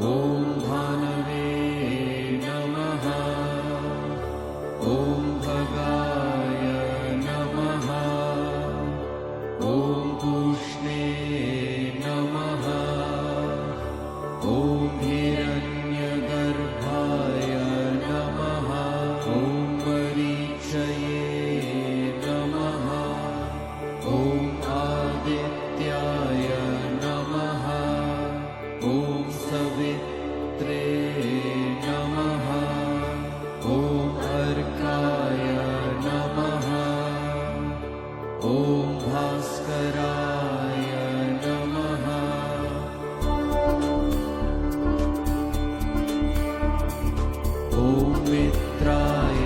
ॐ भानवे नमः। ॐ भगाय नमः। ॐ पूष्णे नमः। ॐ हिरण्यगर्भाय नमः। ॐ मरीचये नमः। ॐ आदित्याय नमः। ॐ सवित्रे नमः। ॐ अर्काय नमः। ॐ भास्कराय नमः। ॐ मित्राय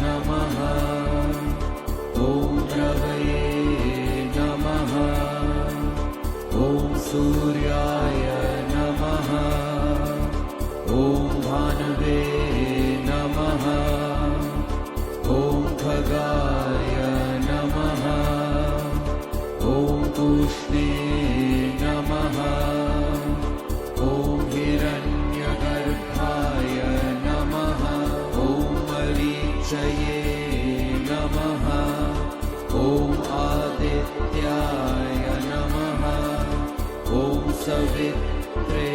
नमः। ॐ रवये नमः। ॐ सूर्याय नमः। ॐ भानवे नमः। ॐ खगाय नमः। ॐ पूष्णे नमः। ॐ हिरण्यगर्भाय नमः। ॐ मरीचये नमः। ॐ आदित्याय नमः। ॐ सवित्रे